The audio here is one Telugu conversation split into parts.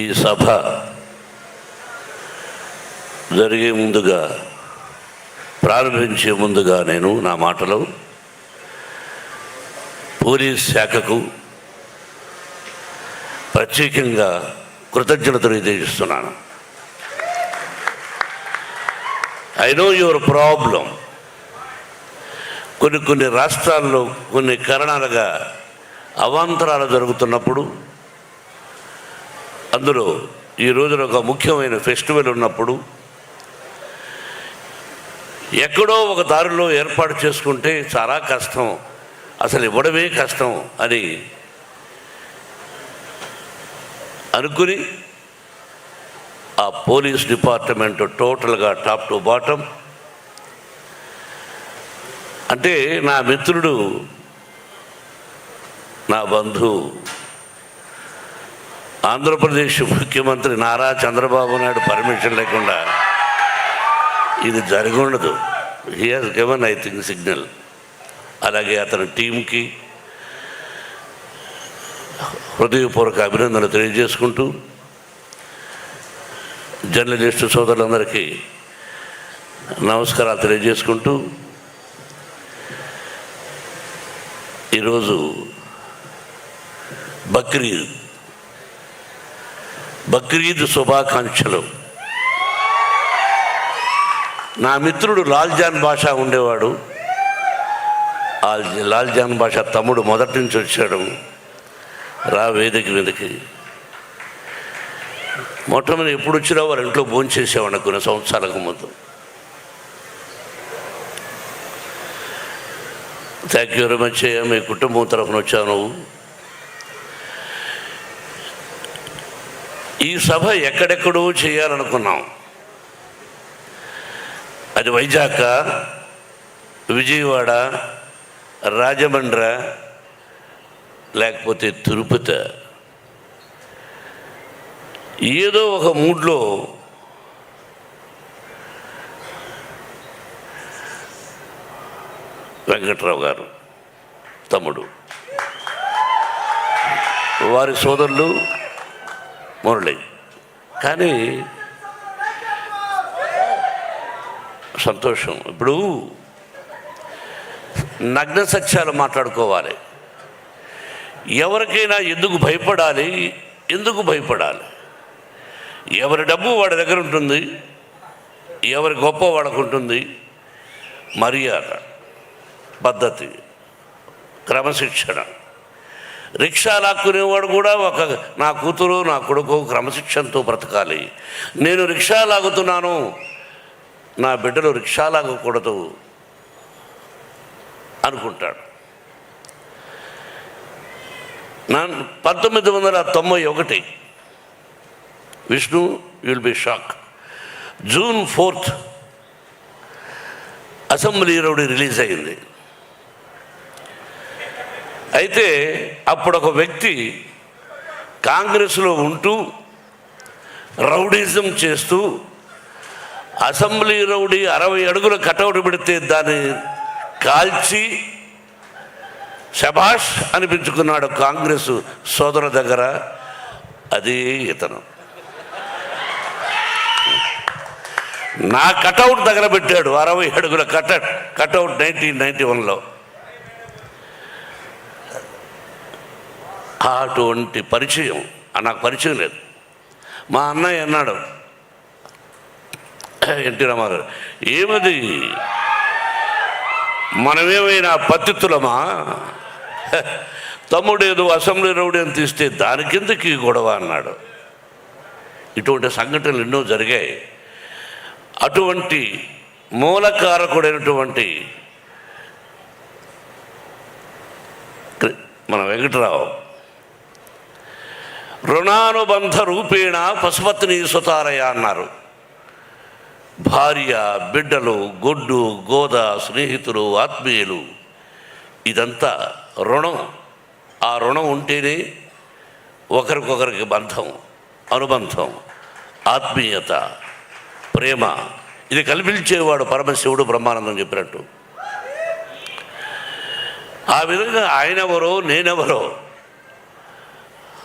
ఈ సభ జరిగే ముందుగా, ప్రారంభించే ముందుగా నేను నా మాటలో పోలీస్ శాఖకు ప్రత్యేకంగా కృతజ్ఞతలు తెలియజేస్తున్నాను. I know your problem. కొన్ని రాష్ట్రాల్లో కొన్ని కారణాలుగా అవాంతరాలు జరుగుతున్నప్పుడు, అందులో ఈ రోజున ఒక ముఖ్యమైన ఫెస్టివల్ ఉన్నప్పుడు ఎక్కడో ఒక దారిలో ఏర్పాటు చేసుకుంటే చాలా కష్టం, అసలు ఇవ్వడమే కష్టం అని అనుకుని ఆ పోలీస్ డిపార్ట్మెంట్ టోటల్గా టాప్ టు బాటం, అంటే నా మిత్రుడు, నా బంధువు, ఆంధ్రప్రదేశ్ ముఖ్యమంత్రి నారా చంద్రబాబు నాయుడు పర్మిషన్ లేకుండా ఇది జరిగి ఉండదు. He has given I think signal. అలాగే అతని టీంకి హృదయపూర్వక అభినందనలు తెలియజేసుకుంటూ, జర్నలిస్టు సోదరులందరికీ నమస్కారాలు తెలియజేసుకుంటూ, ఈరోజు బక్రీద్ శుభాకాంక్షలు. నా మిత్రుడు లాల్జాన్ బాషా ఉండేవాడు. లాల్జాన్ బాషా తమ్ముడు మొదటి నుంచి వచ్చాడు రా వేదిక మీదకి. మొట్టమొదటి ఎప్పుడు వచ్చినా వారి ఇంట్లో భోంచేసేవాడు కొన్ని సంవత్సరాలకు ముందు. Thank you very much. మీ కుటుంబం తరఫున వచ్చాను. ఈ సభ ఎక్కడెక్కడో చేయాలనుకున్నాం. అది వైజాగ్, విజయవాడ, రాజమండ్రి, లేకపోతే తిరుపతి. ఏదో ఒక మూడ్లో వెంకట్రావు గారు తమ్ముడు, వారి సోదరులు మురళి. కానీ సంతోషం. ఇప్పుడు నగ్న సత్యాలు మాట్లాడుకోవాలి. ఎవరికైనా ఎందుకు భయపడాలి? ఎవరి డబ్బు వాడి దగ్గర ఉంటుంది, ఎవరి గొప్ప వాడికి ఉంటుంది. మర్యాద, పద్ధతి, క్రమశిక్షణ. రిక్షా లాక్కునేవాడు కూడా నా కూతురు, నా కొడుకు క్రమశిక్షణతో బ్రతకాలి. నేను రిక్షా లాగుతున్నాను, నా బిడ్డలు రిక్షా లాగకూడదు అనుకుంటాడు. 1991 Vishnu, will be shock, June 4 assembly rowdy release అయింది. అయితే అప్పుడు ఒక వ్యక్తి కాంగ్రెస్లో ఉంటూ రౌడీజం చేస్తూ అసెంబ్లీ రౌడీ 60 అడుగుల కటౌట్ పెడితే దాన్ని కాల్చి శభాష్ అనిపించుకున్నాడు కాంగ్రెస్ సోదరుల దగ్గర. అదే ఇతను నా కటౌట్ దగ్గర పెట్టాడు, 60 అడుగుల కటౌట్ 1991లో. అటువంటి పరిచయం నాకు పరిచయం లేదు. మా అన్నయ్య అన్నాడు, ఎన్టీ రామారావు, ఏమది మనమేమైనా పత్తిత్తులమా? తమ్ముడేదో అసెంబ్లీ రౌడీ అని తీస్తే దానికిందకి గొడవ అన్నాడు. ఇటువంటి సంఘటనలు ఎన్నో జరిగాయి. అటువంటి మూలకారకుడైనటువంటి మన వెంకటరావు రుణానుబంధ రూపేణ పశుపత్ని సుతారయ అన్నారు. భార్య, బిడ్డలు, గొడ్డు, గోద, స్నేహితులు, ఆత్మీయులు, ఇదంతా రుణం. ఆ రుణం ఉంటేనే ఒకరికొకరికి బంధం, అనుబంధం, ఆత్మీయత, ప్రేమ. ఇది కల్పించేవాడు పరమశివుడు బ్రహ్మానందం చెప్పినట్టు. ఆ విధంగా ఆయనెవరో నేనెవరో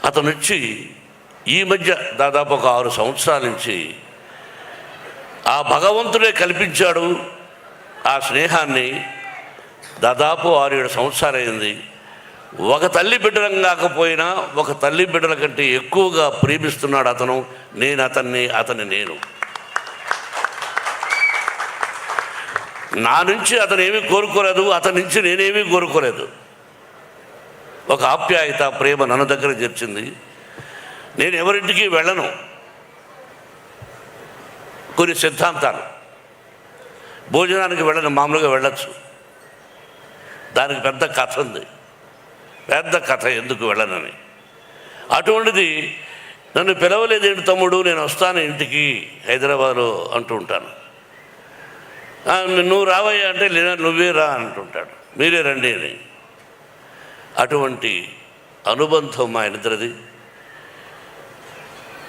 అతను వచ్చి ఈ మధ్య దాదాపు ఒక 6 సంవత్సరాల నుంచి ఆ భగవంతుడే కల్పించాడు ఆ స్నేహాన్ని. దాదాపు 6-7 సంవత్సరాలైంది. ఒక తల్లి బిడ్డలం కాకపోయినా ఒక తల్లి బిడ్డల కంటే ఎక్కువగా ప్రేమిస్తున్నాడు అతను. నేను అతన్ని, అతన్ని నేను. నా నుంచి అతను ఏమీ కోరుకోలేదు, అతని నుంచి నేనేమీ కోరుకోలేదు. ఒక ఆప్యాయత, ప్రేమ నన్ను దగ్గర చేర్చింది. నేను ఎవరింటికి వెళ్ళను. కొన్ని సిద్ధాంతాలు, భోజనానికి వెళ్ళను, మామూలుగా వెళ్ళచ్చు. దానికి పెద్ద కథ ఉంది, పెద్ద కథ ఎందుకు వెళ్ళనని. అటువంటిది నన్ను పిలవలేదేంటి తమ్ముడు, నేను వస్తాను ఇంటికి హైదరాబాద్లో అంటూ ఉంటాను. నువ్వు రావయ్యా అంటే లేదా నువ్వే రా అంటుంటాడు, మీరే రండి అని. అటువంటి అనుబంధం మా ఇద్దరిది.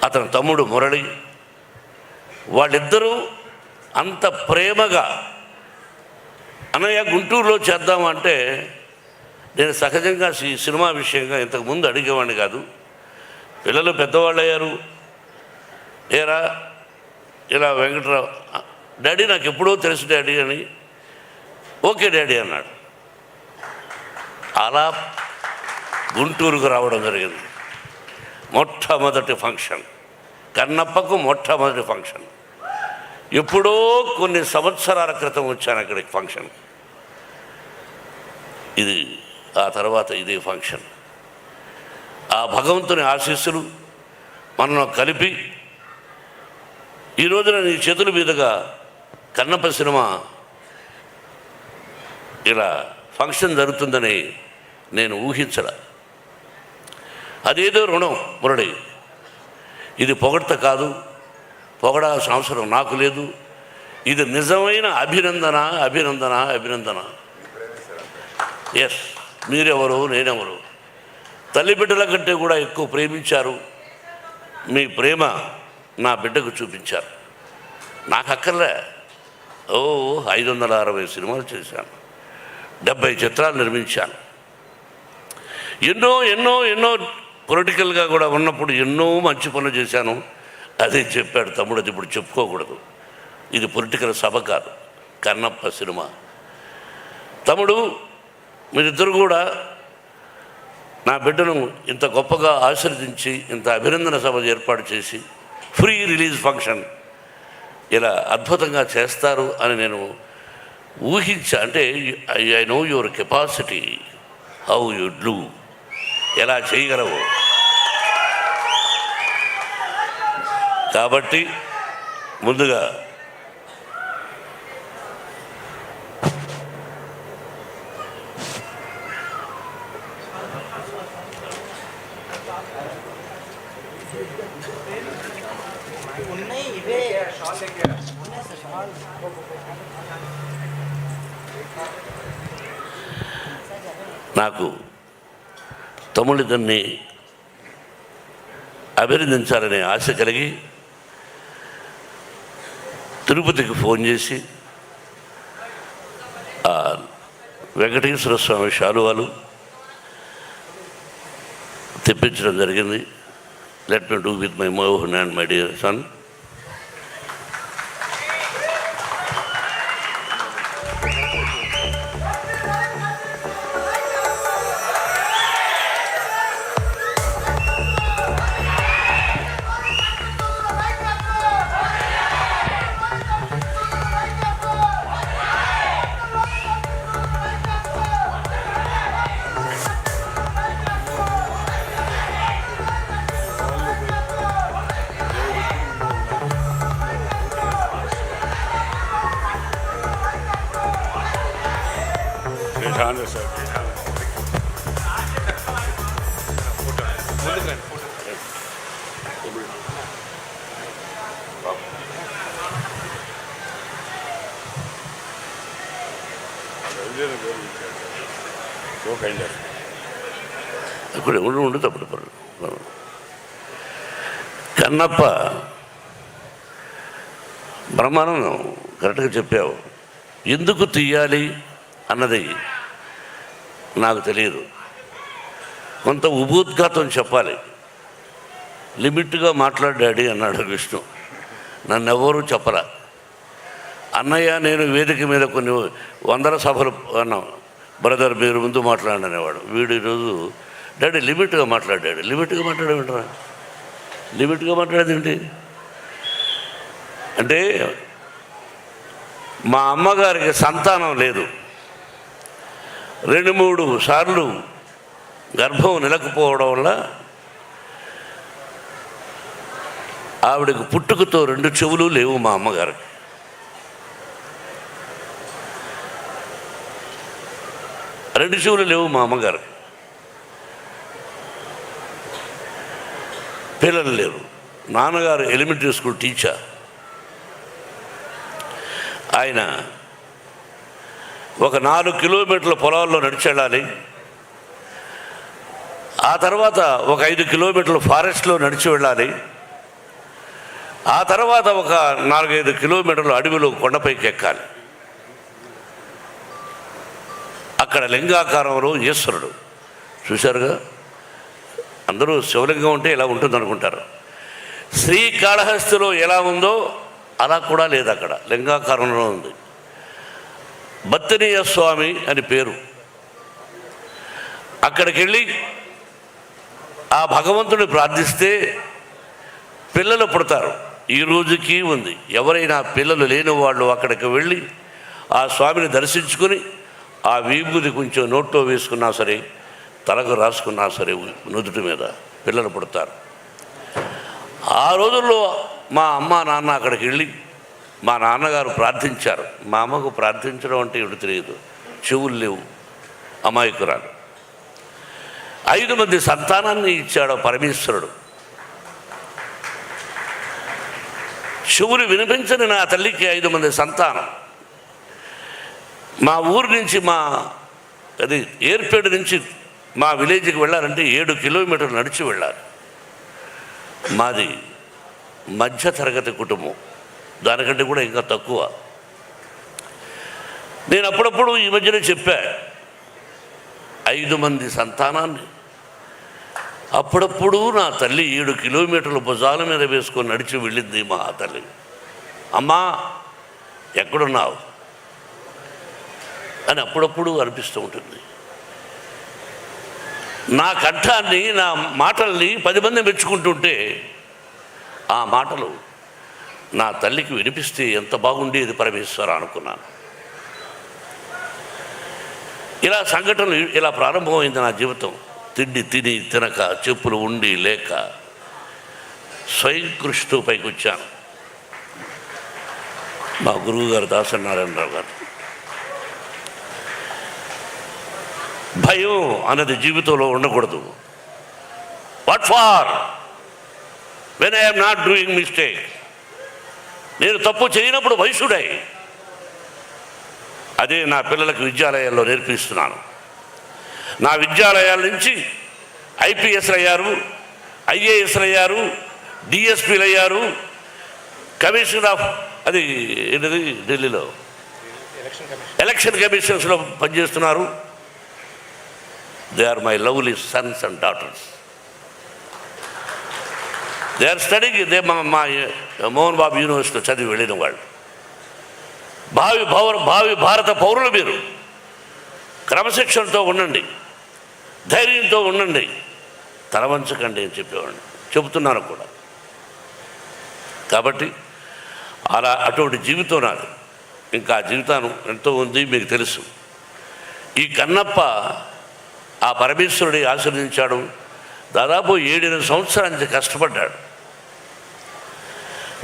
అతని తమ్ముడు మురళి, వాళ్ళిద్దరూ అంత ప్రేమగా అన్నయ్య గుంటూరులో చేద్దామంటే నేను సహజంగా ఈ సినిమా విషయంగా ఇంతకుముందు అడిగేవాడిని కాదు. పిల్లలు పెద్దవాళ్ళు అయ్యారు. ఏరా ఇలా వెంకటరావు, డాడీ నాకు ఎప్పుడో తెలుసు డాడీ అని. ఓకే డాడీ అన్నాడు. అలా గుంటూరుకు రావడం జరిగింది. మొట్టమొదటి ఫంక్షన్, కన్నప్పకు మొట్టమొదటి ఫంక్షన్. ఎప్పుడో కొన్ని సంవత్సరాల క్రితం వచ్చాను అక్కడికి ఫంక్షన్. ఇది ఆ తర్వాత ఇదే ఫంక్షన్. ఆ భగవంతుని ఆశీస్సులు మనం కలిపి ఈ రోజున నీ చేతుల మీదుగా కన్నప్ప సినిమా ఇలా ఫంక్షన్ జరుగుతుందని నేను ఊహించడా. అదేదో రుణం మురళి. ఇది పొగడ్త కాదు, పొగడాల్సిన అవసరం నాకు లేదు. ఇది నిజమైన అభినందన, అభినందన, అభినందన. ఎస్, మీరెవరు, నేనెవరు. తల్లి బిడ్డల కంటే కూడా ఎక్కువ ప్రేమించారు. మీ ప్రేమ నా బిడ్డకు చూపించారు. నాకు అక్కర్లే. 560 సినిమాలు చేశాను, 70 చిత్రాలు నిర్మించాను. ఎన్నో ఎన్నో ఎన్నో పొలిటికల్గా కూడా ఉన్నప్పుడు ఎన్నో మంచి పనులు చేశాను. అదే చెప్పాడు తమ్ముడు, అది ఇప్పుడు చెప్పుకోకూడదు. ఇది పొలిటికల్ సభ కాదు, కన్నప్ప సినిమా. తమ్ముడు, మీరిద్దరు కూడా నా బిడ్డను ఇంత గొప్పగా ఆశీర్వదించి ఇంత అభినందన సభ ఏర్పాటు చేసి ఫ్రీ రిలీజ్ ఫంక్షన్ ఇలా అద్భుతంగా చేస్తారు అని నేను ఊహించా. అంటే I know your capacity, how you do, ఎలా చేయగలవు. కాబట్టి ముందుగా నాకు తమ్ముడిద్దరిని అభినందించాలనే ఆశ కలిగి తిరుపతికి ఫోన్ చేసి వెంకటేశ్వర స్వామి శాలువాలు తెప్పించడం జరిగింది. Let me do with my Mohan and my dear son. ఇప్పుడు ఉండు తప్పుడు కన్నప్ప బ్రహ్మానందం కరెక్ట్గా చెప్పావు. ఎందుకు తీయాలి అన్నది నాకు తెలియదు. కొంత ఉపోద్ఘాతం చెప్పాలి. లిమిట్గా మాట్లాడాడు అన్నాడు విష్ణు. నన్ను ఎవరూ చెప్పరా. అన్నయ్య నేను వేదిక మీద కొన్ని వందల సభలు అన్నాం, బ్రదర్ మీరు ముందు మాట్లాడనేవాడు. వీడు ఈరోజు డాడీ లిమిట్గా మాట్లాడాడు. లిమిట్గా మాట్లాడేమిట్రా, లిమిట్గా మాట్లాడేది ఏంటి అంటే, మా అమ్మగారికి సంతానం లేదు, 2-3 సార్లు గర్భం నిలకపోవడం వల్ల ఆవిడకు పుట్టుకతో 2 చెవులు లేవు. మా అమ్మగారికి రెండు చెవులు లేవు. మా అమ్మగారికి పిల్లలు లేరు. నాన్నగారు ఎలిమెంటరీ స్కూల్ టీచర్. ఆయన ఒక 4 కిలోమీటర్ల పొలాల్లో నడిచి వెళ్ళాలి. ఆ తర్వాత ఒక 5 కిలోమీటర్ల ఫారెస్ట్లో నడిచి వెళ్ళాలి. ఆ తర్వాత ఒక 4-5 కిలోమీటర్లు అడవిలో కొండపైకి ఎక్కాలి. అక్కడ లింగాకారంలో ఈశ్వరుడు చూశారుగా. అందరూ శివలింగం ఉంటే ఎలా ఉంటుంది అనుకుంటారు. శ్రీకాళహస్తిలో ఎలా ఉందో అలా కూడా లేదు, అక్కడ లింగాకారంలో ఉంది. బత్తనీయ స్వామి అని పేరు. అక్కడికి వెళ్ళి ఆ భగవంతుని ప్రార్థిస్తే పిల్లలు పుడతారు. ఈ రోజుకి ఉంది. ఎవరైనా పిల్లలు లేని వాళ్ళు అక్కడికి వెళ్ళి ఆ స్వామిని దర్శించుకొని ఆ విభూది కొంచెం నోట్లో వేసుకున్నా సరే, తలకు రాసుకున్నా సరే, నుదుటి మీద పిల్లలు పుడతారు. ఆ రోజుల్లో మా అమ్మ నాన్న అక్కడికి వెళ్ళి మా నాన్నగారు ప్రార్థించారు. మా అమ్మకు ప్రార్థించడం అంటే ఏమిటి తెలియదు, చెవులు లేవు, అమాయకురాలు. 5 మంది సంతానాన్ని ఇచ్చాడు పరమేశ్వరుడు. చెవులు వినిపించని నా తల్లికి 5 మంది సంతానం. మా ఊరు నుంచి అది ఏర్పేడు నుంచి మా విలేజ్కి వెళ్ళాలంటే 7 కిలోమీటర్లు నడిచి వెళ్ళాలి. మాది మధ్యతరగతి కుటుంబం, దానికంటే కూడా ఇంకా తక్కువ. నేను అప్పుడప్పుడు ఈ మధ్యనే చెప్పా, 5 మంది సంతానాన్ని అప్పుడప్పుడు నా తల్లి 7 కిలోమీటర్ల భుజాల మీద వేసుకొని నడిచి వెళ్ళింది మా తల్లి. అమ్మా ఎక్కడున్నావు అని అప్పుడప్పుడు అనిపిస్తూ ఉంటుంది. నా కంఠాన్ని, నా మాటల్ని 10 మంది మెచ్చుకుంటుంటే ఆ మాటలు నా తల్లికి వినిపిస్తే ఎంత బాగుండేది పరమేశ్వర అనుకున్నాను. ఇలా సంఘటనలు ఇలా ప్రారంభమైంది నా జీవితం. తిండి తిని తినక, చెప్పులు ఉండి లేక స్వయం కృషితో పైకి వచ్చాను. మా గురువుగారు దాసనారాయణరావు గారు, భయం అన్నది జీవితంలో ఉండకూడదు. What for when I'm not doing mistake. నేను తప్పు చేయనప్పుడు వయసుడై అదే నా పిల్లలకు విద్యాలయాల్లో నేర్పిస్తున్నాను. నా విద్యాలయాల నుంచి ఐపీఎస్లు అయ్యారు, ఐఏఎస్లు అయ్యారు, డిఎస్పీలు అయ్యారు, కమిషనర్ ఆఫ్ అది ఏంటిది ఢిల్లీలో ఎలక్షన్ కమిషన్స్లో పనిచేస్తున్నారు. They are my lovely sons and daughters. They are studying. They మా మోహన్ బాబు యూనివర్సిటీలో చదివి వెళ్ళిన వాళ్ళు. భావి భారత పౌరులు మీరు. క్రమశిక్షణతో ఉండండి, ధైర్యంతో ఉండండి, తలవంచకండి అని చెప్పేవాడిని, చెబుతున్నాను కూడా. కాబట్టి అటువంటి జీవితం నాది. ఇంకా జీవితాన్ని ఎంతో ఉంది, మీకు తెలుసు. ఈ కన్నప్ప ఆ పరమేశ్వరుడి ఆశీర్వదించాడు. దాదాపు 7-8 సంవత్సరాల నుంచి కష్టపడ్డాడు.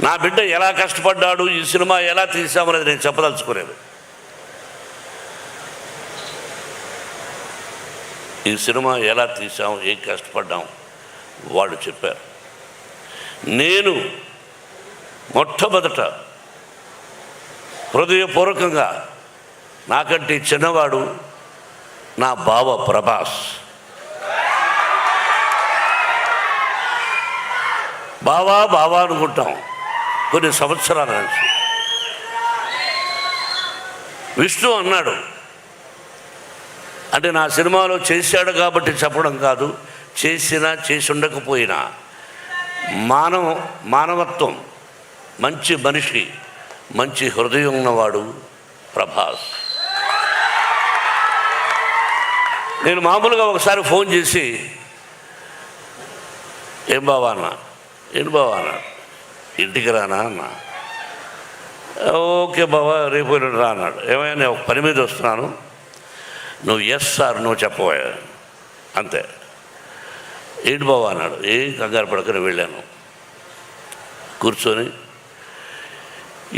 నా బిడ్డ ఎలా కష్టపడ్డాడు, ఈ సినిమా ఎలా తీసామనేది నేను చెప్పదలుచుకోలేదు. ఈ సినిమా ఎలా తీసాం, ఏం కష్టపడ్డాం వాళ్ళు చెప్పారు. నేను మొట్టమొదట హృదయపూర్వకంగా నాకంటే చిన్నవాడు నా బావ ప్రభాస్. బావా అనుకుంటాం కొన్ని సంవత్సరాల నుంచి. విష్ణు అన్నాడు, అంటే నా సినిమాలో చేశాడు కాబట్టి చెప్పడం కాదు, చేసినా చేసి ఉండకపోయినా మానవత్వం, మంచి మనిషి, మంచి హృదయం ఉన్నవాడు ప్రభాస్. నేను మామూలుగా ఒకసారి ఫోన్ చేసి ఏం బావా అన్న, ఇంటికి రానా అన్న. ఓకే బావా రేపు రా అన్నాడు. ఏమైనా నేను ఒక పని మీద వస్తున్నాను, నువ్వు ఎస్ సార్ నువ్వు చెప్పబోయా అంతే. ఏంటి బావా అన్నాడు. ఏం కంగారు పడకనే వెళ్ళాను. కూర్చొని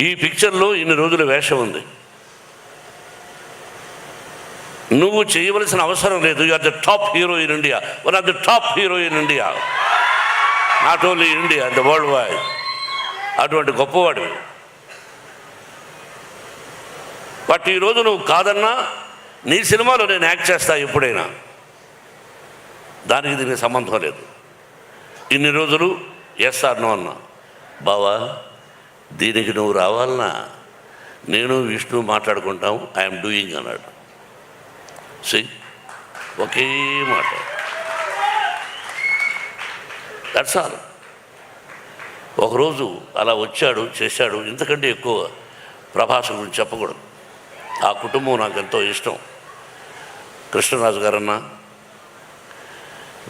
ఈ పిక్చర్లో ఇన్ని రోజుల వేషం ఉంది, నువ్వు చేయవలసిన అవసరం లేదు. You are the top hero in India, one of the top hero in India, not only India, the world wide. అటువంటి గొప్పవాడు. బట్ ఈరోజు నువ్వు కాదన్నా నీ సినిమాలో నేను యాక్ట్ చేస్తా ఎప్పుడైనా, దానికి దీనికి సంబంధం లేదు. ఇన్ని రోజులు ఎస్ఆర్ నో అన్నా. బావా దీనికి నువ్వు రావాలన్నా నేను విష్ణు మాట్లాడుకుంటాం, ఐఎమ్ డూయింగ్ అన్నాడు. ఒకే మాట, దట్స్ ఆల్. ఒకరోజు అలా వచ్చాడు, చేశాడు. ఇంతకంటే ఎక్కువ ప్రభాస్ గురించి చెప్పకూడదు. ఆ కుటుంబం నాకు ఎంతో ఇష్టం. కృష్ణరాజు గారన్నా,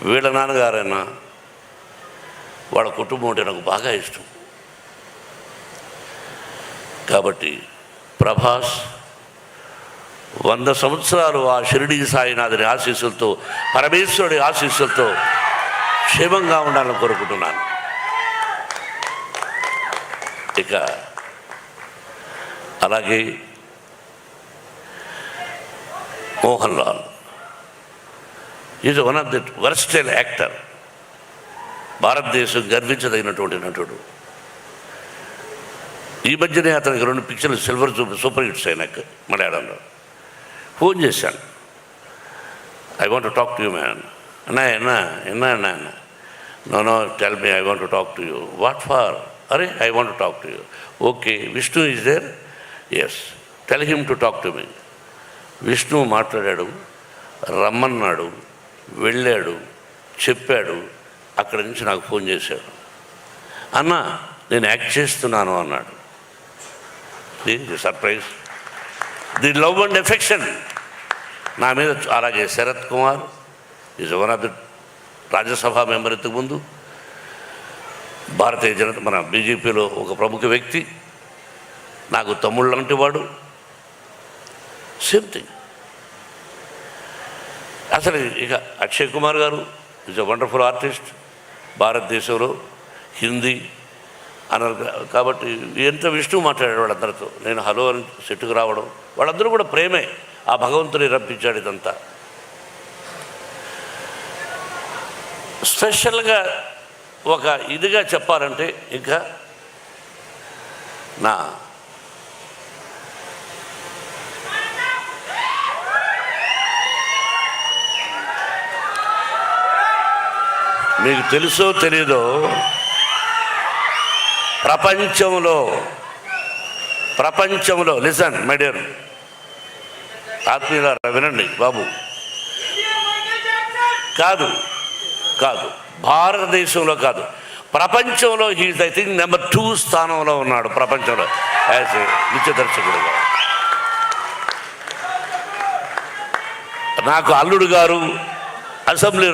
వీళ్ళ నాన్నగారన్నా, వాళ్ళ కుటుంబం అంటే నాకు బాగా ఇష్టం. కాబట్టి ప్రభాస్ 100 సంవత్సరాలు ఆ షిరిడి సాయినాథుని ఆశీస్సులతో, పరమేశ్వరుడి ఆశీస్సులతో క్షేమంగా ఉండాలని కోరుకుంటున్నాను. ఇక అలాగే Mohan Lal is one of the versatile actor. భారతదేశం గర్వించదగినటువంటి నటుడు. ఈ మధ్యనే అతనికి 2 పిక్చర్లు సిల్వర్ సూపర్ హిట్స్ అయినాక మలయాళంలో. ఫోన్ చేశాను, I want to talk to you man. అన్నా no tell me, I want to talk to you. What for? అరే I want to talk to you. Okay, Vishnu is there? Yes, tell him to talk to me. Vishnu మాట్లాడాడు, రమ్మన్నాడు, వెళ్ళాడు, చెప్పాడు. అక్కడి నుంచి నాకు ఫోన్ చేశాడు. అన్నా నేను యాక్ట్ చేస్తున్నాను అన్నాడు. దీనికి surprise, the love and affection నా మీద. అలాగే Sarath Kumar is one of the Rajya Sabha member, ఇంతకుముందు భారతీయ జనతా మన బీజేపీలో ఒక ప్రముఖ వ్యక్తి, నాకు తమ్ముళ్ళు లాంటి వాడు. Same thing. అసలు ఇక అక్షయ్ కుమార్ గారు ఈజ్ అ వండర్ఫుల్ ఆర్టిస్ట్. భారతదేశంలో హిందీ అన్నారు కాబట్టి ఎంత విష్ణు మాట్లాడాడు వాళ్ళందరితో. నేను హలో అని సెట్టుకు రావడం, వాళ్ళందరూ కూడా ప్రేమే. ఆ భగవంతుని రప్పించాడు. ఇదంతా స్పెషల్గా ఒక ఇదిగా చెప్పాలంటే ఇంకా నా మీకు తెలుసో తెలీదో, ప్రపంచంలో లిసన్ మై డియర్ ఆత్మీయులారా, వినండి బాబు. కాదు భారతదేశంలో కాదు, ప్రపంచంలో హీజ్ ఐ థింక్ నెంబర్ 2 స్థానంలో ఉన్నాడు ప్రపంచంలో యాజ్ ఏ నృత్య దర్శకుడుగా. నాకు అల్లుడు గారు, అసెంబ్లీ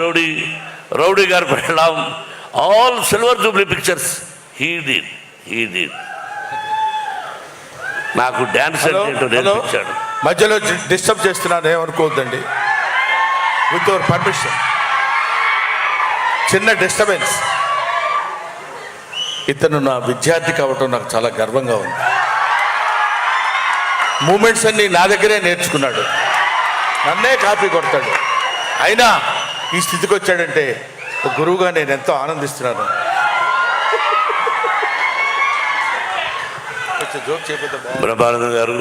రౌడీ గారు పెళ్ళాం, all silver Jubilee pictures he did. నాకు డ్యాన్స్ అంటే నేర్పించాడు. మధ్యలో డిస్టర్బ్ చేస్తున్నాను, ఏమనుకోవద్దండి. విత్ యువర్ పర్మిషన్, చిన్న డిస్టర్బెన్స్. ఇతను నా విద్యార్థి కావటం నాకు చాలా గర్వంగా ఉంది. మూమెంట్స్ అన్నీ నా దగ్గరే నేర్చుకున్నాడు, నన్నే కాపీ కొడతాడు. అయినా ఈ స్థితికి వచ్చాడంటే ఒక గురువుగా నేను ఎంతో ఆనందిస్తున్నాను. జోక్ చెప్పేద్దాం. బ్రహ్మానంద గారు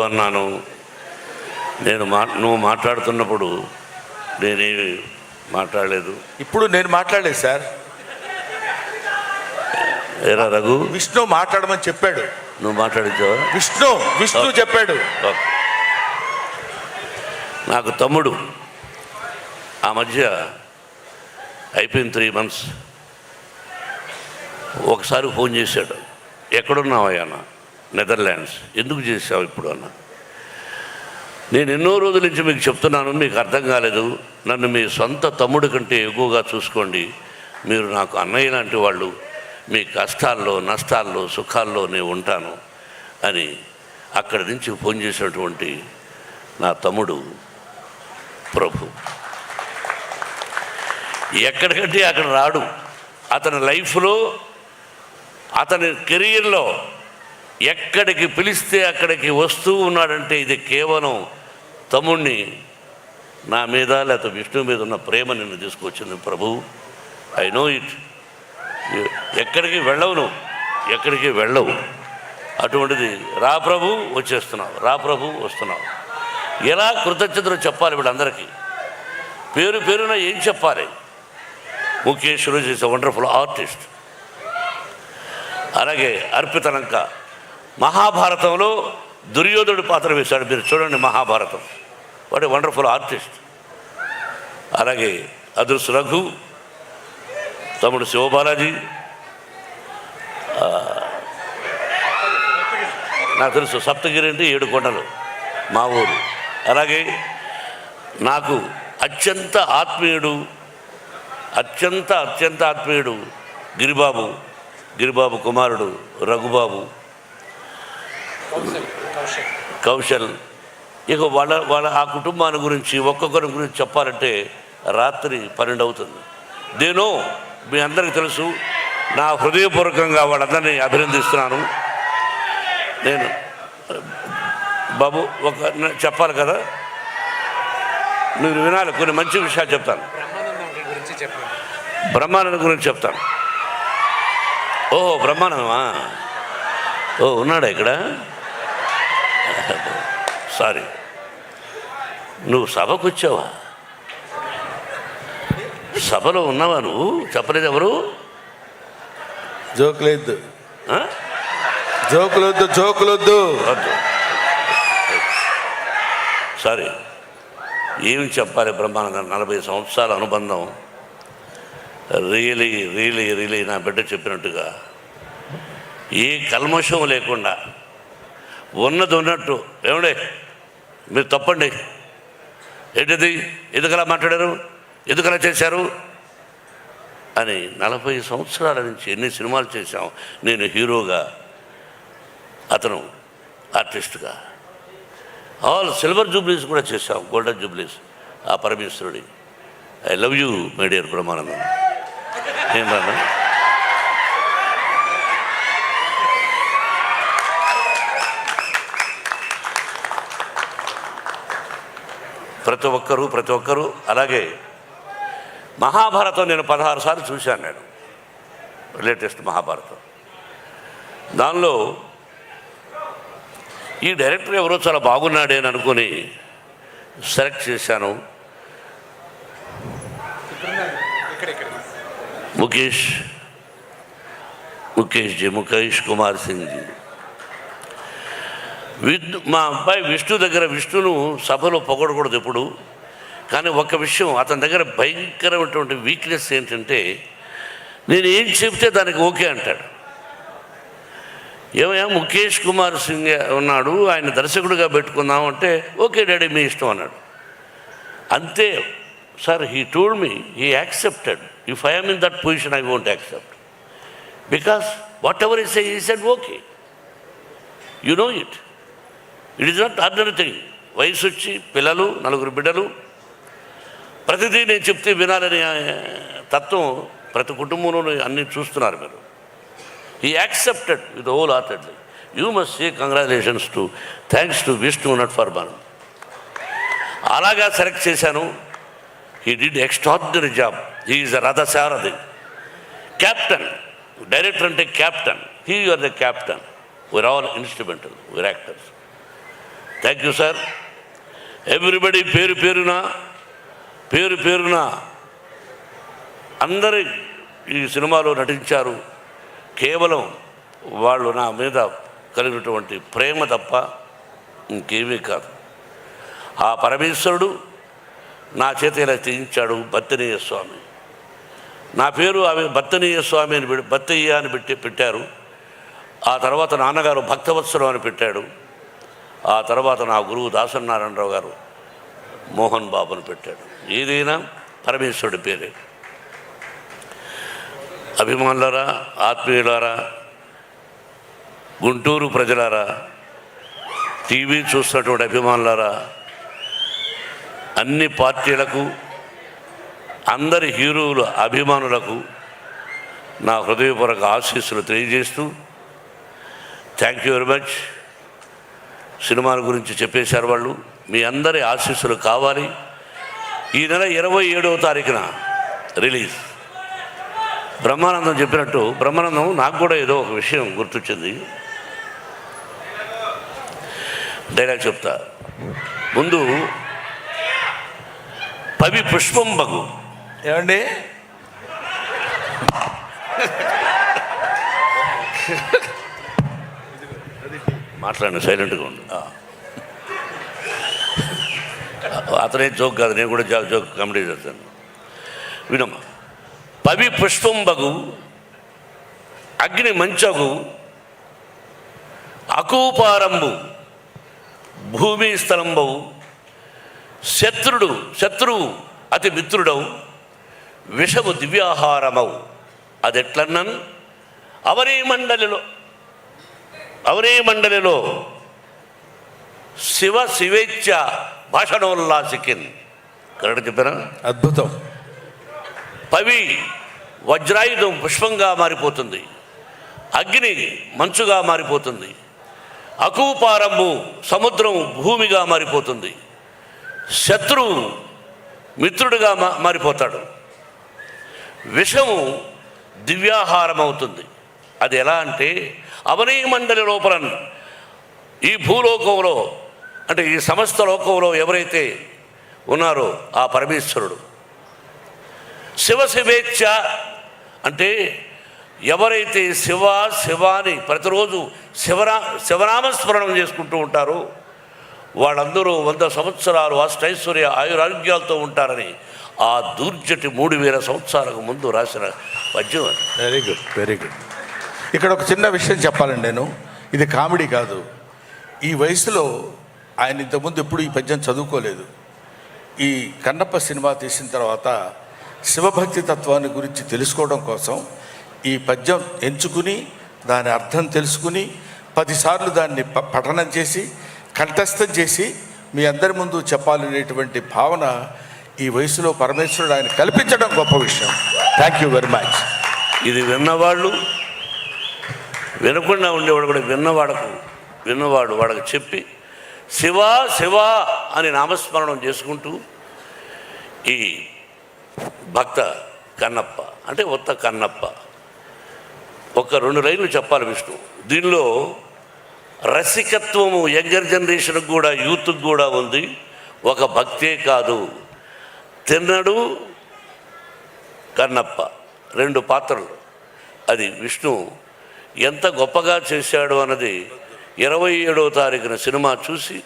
అన్నాను. నువ్వు మాట్లాడుతున్నప్పుడు నేనేమి మాట్లాడలేదు. ఇప్పుడు నేను మాట్లాడలేదు సార్. ఏరా రఘు, విష్ణు మాట్లాడమని చెప్పాడు. నువ్వు మాట్లాడించావా? విష్ణు చెప్పాడు. నాకు తమ్ముడు. ఆ మధ్య అయిపోయింది 3 months. ఒకసారి ఫోన్ చేశాడు, ఎక్కడున్నావయ్యా అన్న? నెదర్లాండ్స్. ఎందుకు చేసావు ఇప్పుడు అన్న? నేను ఎన్నో రోజుల నుంచి మీకు చెప్తున్నాను, మీకు అర్థం కాలేదు. నన్ను మీ సొంత తమ్ముడి కంటే ఎక్కువగా చూసుకోండి. మీరు నాకు అన్నయ్య లాంటి వాళ్ళు. మీ కష్టాల్లో, నష్టాల్లో, సుఖాల్లో నేను ఉంటాను అని అక్కడి నుంచి ఫోన్ చేసినటువంటి నా తమ్ముడు ప్రభు. ఎక్కడికంటే అక్కడ రాడు. అతని లైఫ్లో, అతని కెరీర్లో ఎక్కడికి పిలిస్తే అక్కడికి వస్తూ ఉన్నాడంటే ఇది కేవలం తమ్ముడిని నా మీద లేకపోతే విష్ణు మీద ఉన్న ప్రేమ నిన్ను తీసుకొచ్చింది ప్రభు. I know it. ఎక్కడికి వెళ్ళవు నువ్వు, ఎక్కడికి వెళ్ళవు. అటువంటిది రా ప్రభు వచ్చేస్తున్నావు, రా ప్రభు వస్తున్నావు. ఎలా కృతజ్ఞతలు చెప్పాలి వీళ్ళందరికీ? పేరు పేరున ఏం చెప్పాలి? ముఖేష్ రోజు ఈజ్ ఎ వండర్ఫుల్ ఆర్టిస్ట్. అలాగే అర్పితలంక మహాభారతంలో దుర్యోధనుడి పాత్ర వేశాడు. మీరు చూడండి మహాభారతం. వాడు వండర్ఫుల్ ఆర్టిస్ట్. అలాగే అదృశ్య రఘు, తమ్ముడు శివబాలాజీ, నాకు తెలుసు సప్తగిరి అంటే 7 కొండలు మా ఊరు. అలాగే నాకు అత్యంత ఆత్మీయుడు గిరిబాబు కుమారుడు రఘుబాబు, కౌశల్. ఇక వాళ్ళ ఆ కుటుంబాన్ని గురించి ఒక్కొక్కరి గురించి చెప్పాలంటే రాత్రి 12 అవుతుంది. దేనో మీ అందరికీ తెలుసు. నా హృదయపూర్వకంగా వాళ్ళందరినీ అభినందిస్తున్నాను. నేను బాబు చెప్పాలి కదా, మీరు వినాలి. కొన్ని మంచి విషయాలు చెప్తాను. బ్రహ్మానందం గురించి చెప్తాను. ఓహో, బ్రహ్మానందమా? ఓ, ఉన్నాడా ఇక్కడ? సారీ, నువ్వు సభకు వచ్చావా? సభలో ఉన్నావా నువ్వు? చెప్పలేదు ఎవరు? జోకులొద్దు, జోకులొద్దు. సారీ, ఏమి చెప్పాలి? బ్రహ్మానందం 40 సంవత్సరాల అనుబంధం. రియలీ నా బిడ్డ చెప్పినట్టుగా ఏ కల్మషం లేకుండా ఉన్నది ఉన్నట్టు. ఏమండే మీరు తప్పండి, ఏంటిది, ఎందుకలా మాట్లాడారు, ఎందుకలా చేశారు అని 40 సంవత్సరాల నుంచి ఎన్ని సినిమాలు చేశాం. నేను హీరోగా, అతను ఆర్టిస్ట్గా. ఆల్ సిల్వర్ జూబ్లీస్ కూడా చేశాం, గోల్డెన్ జూబ్లీస్. ఆ పరమేశ్వరుడి. I love you my dear Brahmanandam. ఏం రానా? ప్రతి ఒక్కరూ. అలాగే మహాభారతం నేను 16 సార్లు చూశాను. నేను లేటెస్ట్ మహాభారతం. దానిలో ఈ డైరెక్టర్ ఎవరో చాలా బాగున్నాడే అని అనుకుని సెలెక్ట్ చేశాను. ముఖేష్ కుమార్ సింగ్ జీ. మా అబ్బాయి విష్ణు దగ్గర, విష్ణును సభలో పొగడకూడదు ఎప్పుడు. కానీ ఒక విషయం, అతని దగ్గర భయంకరమైనటువంటి వీక్నెస్ ఏంటంటే నేను ఏం చెప్తే దానికి ఓకే అంటాడు. ఏమయ్యా ముఖేష్ కుమార్ సింగ్ ఉన్నాడు, ఆయన దర్శకుడిగా పెట్టుకుందాం అంటే ఓకే డాడీ మీ ఇష్టం అన్నాడు. అంతే sir. He told me he accepted. If I am in that position I won't accept, because whatever is he said okay. You know it. It is not ordinary thing. వయసు వచ్చి పిల్లలు, 4 బిడ్డలు, ప్రతిదీ నేను చెప్తే వినాలనే తత్వం ప్రతి కుటుంబంలో అన్నీ చూస్తున్నారు మీరు. He accepted with whole heartedly. You must say congratulations to, thanks to Vishnu not for man. అలాగా సెలెక్ట్ చేశాను. He did extraordinary job. He is a రథసారథి, క్యాప్టెన్. డైరెక్టర్ అంటే captain. He are the captain. We are all instrumental, we are actors. Thank you sir. Everybody పేరు పేరున అందరి ఈ సినిమాలో నటించారు. కేవలం వాళ్ళు నా మీద కలిగినటువంటి ప్రేమ తప్ప ఇంకేమీ కాదు. ఆ పరమేశ్వరుడు నా చేత ఇలా చేయించాడు. బత్తినేయ స్వామి నా పేరు అవి బత్తనీయ స్వామి అని బత్తయ్య అని పెట్టారు. ఆ తర్వాత నాన్నగారు భక్తవత్సరం అని పెట్టాడు. ఆ తర్వాత నా గురువు దాసనారాయణరావు గారు మోహన్ బాబుని పెట్టాడు. ఏదైనా పరమేశ్వరుడి పేరే. అభిమానులారా, ఆత్మీయులారా, గుంటూరు ప్రజలారా, టీవీ చూస్తున్నటువంటి అభిమానులారా, అన్ని పార్టీలకు, అందరి హీరోల అభిమానులకు నా హృదయపూర్వక ఆశీస్సులు తెలియజేస్తూ థ్యాంక్ యూ వెరీ మచ్. సినిమాల గురించి చెప్పేశారు వాళ్ళు. మీ అందరి ఆశీస్సులు కావాలి. ఈ నెల 27వ తారీఖున రిలీజ్. బ్రహ్మానందం చెప్పినట్టు, బ్రహ్మానందం నాకు కూడా ఏదో ఒక విషయం గుర్తొచ్చింది. డైలాగ్ చెప్తా. ముందు పవి పుష్పం బగు. ఏమండి, మాట్లాడండి, సైలెంట్గా ఉండు. అతనే జోక్ కాదు, నేను కూడా జోక్ కామెడీ చేస్తాను. వినమ్మా. పవి పుష్పం బగు, అగ్ని మంచగు, అకూపారంబు, భూమి స్థలంబవు, శత్రువు అతి మిత్రుడవు, విషము దివ్యాహారమవు. అదెట్లన్నన్ అవరే మండలిలో శివేచ్ఛ భాషణోల్లాసికిన్. కరెక్ట్ చెప్పారా? అద్భుతం. పవి వజ్రాయుధం పుష్పంగా మారిపోతుంది, అగ్ని మంచుగా మారిపోతుంది, అకూపారంబు సముద్రం భూమిగా మారిపోతుంది, శత్రువు మిత్రుడిగా మారిపోతాడు, విషము దివ్యాహారం అవుతుంది. అది ఎలా అంటే అవనీ మండలి లోపల, ఈ భూలోకంలో అంటే ఈ సమస్త లోకంలో ఎవరైతే ఉన్నారో ఆ పరమేశ్వరుడు. శివేచ్ఛ అంటే ఎవరైతే శివాని ప్రతిరోజు శివనామస్మరణం చేసుకుంటూ ఉంటారో వాళ్ళందరూ 100 సంవత్సరాలు అష్టైశ్వర్య ఆయురారోగ్యాలతో ఉంటారని ఆ దూర్జటి 3000 సంవత్సరాలకు ముందు రాసిన పద్యం. Very good, very good. ఇక్కడ ఒక చిన్న విషయం చెప్పాలండి. నేను ఇది కామెడీ కాదు. ఈ వయసులో ఆయన ఇంతకుముందు ఎప్పుడు ఈ పద్యం చదువుకోలేదు. ఈ కన్నప్ప సినిమా తీసిన తర్వాత శివభక్తి తత్వాన్ని గురించి తెలుసుకోవడం కోసం ఈ పద్యం ఎంచుకుని దాని అర్థం తెలుసుకుని 10 సార్లు దాన్ని పఠనం చేసి కంఠస్థం చేసి మీ అందరి ముందు చెప్పాలనేటువంటి భావన ఈ వయసులో పరమేశ్వరుడు ఆయన కల్పించడం గొప్ప విషయం. Thank you very much. ఇది విన్నవాళ్ళు, వినకుండా ఉండేవాడు కూడా విన్నవాడు వాడికి చెప్పి శివా అని నామస్మరణం చేసుకుంటూ ఈ భక్త కన్నప్ప అంటే ఉత్త కన్నప్ప ఒక 2 లైన్లు చెప్పాలి విష్ణు. దీనిలో రసికత్వము యంగర్ జనరేషన్కి కూడా, యూత్కి కూడా ఉంది. ఒక భక్తే కాదు, తిన్నడు కన్నప్ప 2 పాత్రలు. అది విష్ణు ఎంత గొప్పగా చేశాడు అన్నది 27వ తారీఖున సినిమా చూసి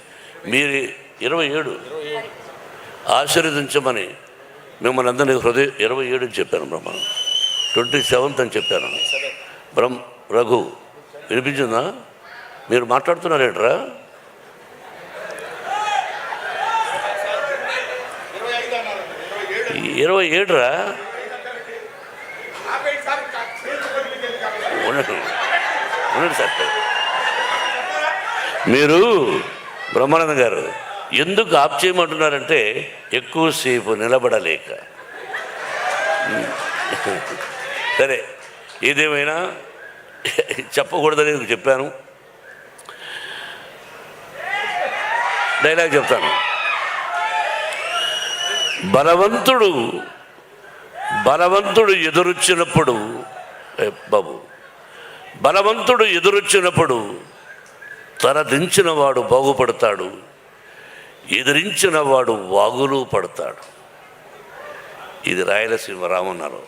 మీరు 27 ఆశీర్వదించమని మిమ్మల్ని అందరినీ 27 చెప్పాను. 27th అని చెప్పాను. రఘు వినిపించిందా? మీరు మాట్లాడుతున్నారేంట్రా? 27 రా. ఉండండి సార్. మీరు బ్రహ్మానంద గారు ఎందుకు ఆప్ చేయమంటున్నారంటే ఎక్కువసేపు నిలబడలేక. సరే, ఏదేమైనా చెప్పకూడదని చెప్పాను. డైలాగ్ చెప్తాను. బలవంతుడు ఎదురొచ్చినప్పుడు బలవంతుడు ఎదురొచ్చినప్పుడు తల దించిన వాడు బాగుపడతాడు, ఎదిరించిన వాడు వాగులు పడతాడు. ఇది రాయలసీమ రామన్నారు.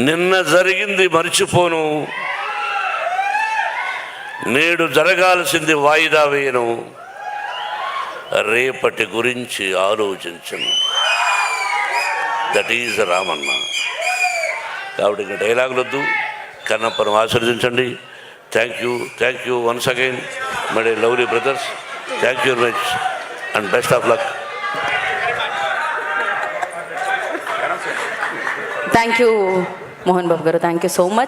నిన్న జరిగింది మర్చిపోను, నేడు జరగాల్సింది వాయిదా వేయను, రేపటి గురించి ఆలోచించను. That is Ramanna. కాబట్టి ఇంకా డైలాగులు వద్దు, కన్నప్పను ఆశీర్వదించండి. Thank you once again my lovely brothers. Thank you very much and best of luck. Thank you Mohan Babu garu, thank you so much.